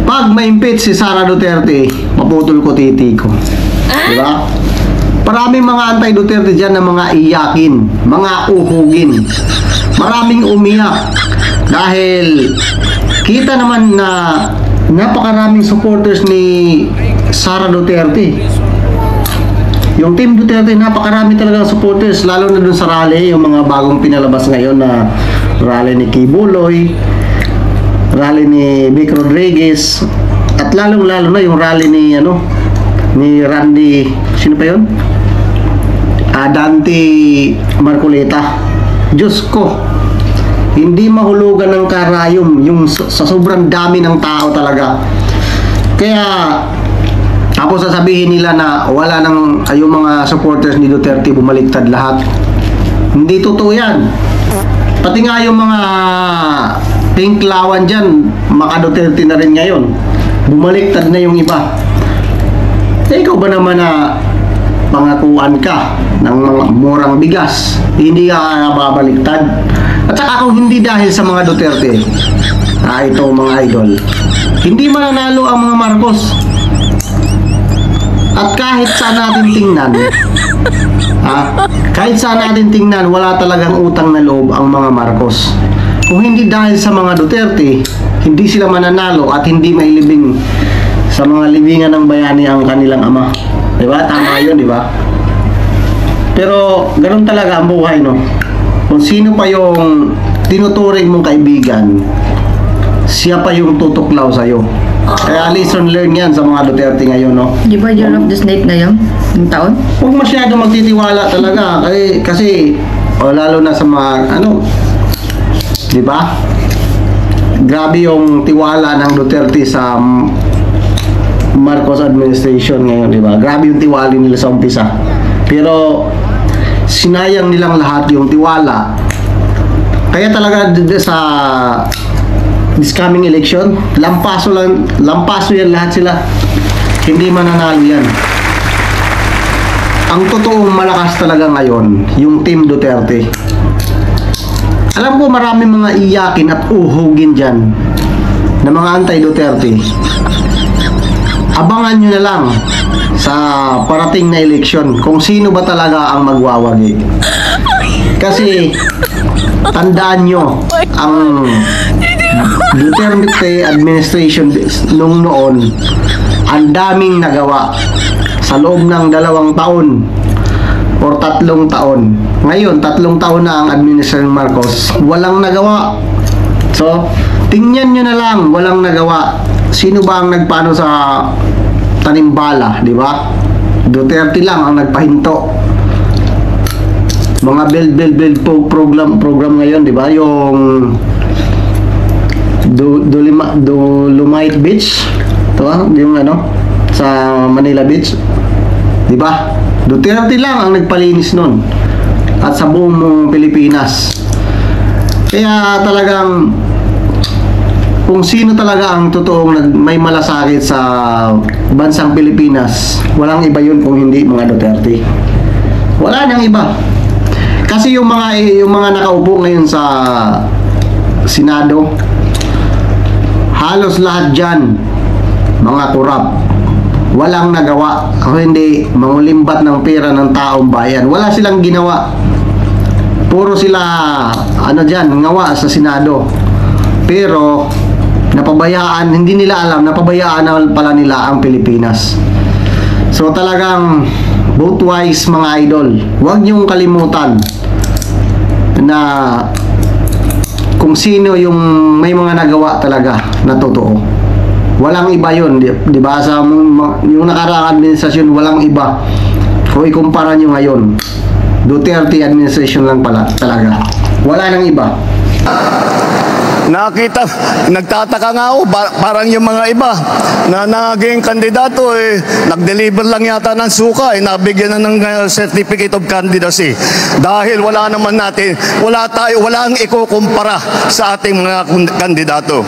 pag ma-impeach si Sara Duterte, maputol ko titi ko. Diba? Maraming mga anti-Duterte dyan na mga iyakin, mga uhugin. Maraming umiyak. Dahil kita naman na napakaraming supporters ni Sara Duterte. Yung Team Duterte, napakarami talaga supporters, lalo na dun sa rally, yung mga bagong pinalabas ngayon na rally ni Kibuloy, rally ni Vic Rodriguez, at lalong-lalo na yung rally ni ni Randy, sino pa yun? Dante Marcoleta. Diyos ko, hindi mahulugan ng karayom yung sa sobrang dami ng tao talaga. Kaya tapos sasabihin nila na wala nang yung mga supporters ni Duterte bumaliktad lahat. Hindi totoo yan. Pati nga yung mga tingklawan dyan, maka Duterte na rin ngayon. Bumaliktad na yung iba. Ikaw ba naman na pangakuan ka ng mga murang bigas, hindi ka nababaliktad? At saka kung hindi dahil sa mga Duterte, ito mga idol, hindi mananalo ang mga Marcos. At kahit saan natin tingnan, kahit saan natin tingnan, wala talagang utang na loob ang mga Marcos. Kung hindi dahil sa mga Duterte, hindi sila mananalo at hindi mailibing sa mga libingan ng bayani ang kanilang ama. Diba? Tama yun, diba? Pero ganun talaga ang buhay, no? Kung sino pa yung tinuturing mong kaibigan, siya pa yung tutuklaw sa'yo. Kaya lesson learned yan sa mga Duterte ngayon, no? Di ba year of the snake na yun? Yung taon? Huwag masyado magtitiwala talaga. Kasi lalo na sa mga, di ba? Grabe yung tiwala ng Duterte sa Marcos administration ngayon, di ba? Grabe yung tiwala nila sa umpisa. Pero sinayang nilang lahat yung tiwala. Kaya talaga sa this coming election, lampaso yan lahat sila. Hindi mananalo yan. Ang totoong malakas talaga ngayon, yung Team Duterte. Alam ko maraming mga iyakin at uhugin dyan na mga anti-Duterte. Abangan nyo na lang sa parating na eleksyon kung sino ba talaga ang magwawagi. Kasi tandaan nyo, ang Duterte administration nung noon, ang daming nagawa sa loob ng 2 taon or 3 taon. Ngayon, 3 taon na ang administration Marcos, walang nagawa. So, tingnan nyo na lang, walang nagawa. Sino ba ang nagpaano sa tanimbala, di ba? Duterte lang ang nagpahinto. Mga build program ngayon, di ba? Yung Dolomite Beach, yung sa Manila Beach, di ba? Duterte lang ang nagpalinis nun at sa buong Pilipinas. Kaya talagang kung sino talaga ang totoong may malasakit sa bansang Pilipinas, walang iba yun kung hindi mga Duterte. Wala nang iba. Kasi yung mga nakaupo ngayon sa Senado, halos lahat dyan mga korap, walang nagawa kung hindi mangulimbat ng pera ng taong bayan. Wala silang ginawa. Puro sila dyan, ngawa sa Senado. Pero napabayaan, hindi nila alam, napabayaan na pala nila ang Pilipinas. So talagang both wise mga idol, huwag niyong kalimutan na kung sino yung may mga nagawa talaga na totoo. Walang iba yun, di ba? Sa yung nakaraang administrasyon, walang iba. Kung ikumpara nyo ngayon, Duterte administration lang pala talaga. Wala nang iba. Nakita, nagtataka nga ako, parang yung mga iba na naging kandidato, nag-deliver lang yata ng suka, nabigyan na ng certificate of candidacy. Dahil wala naman natin, wala ang ikukumpara sa ating mga kandidato.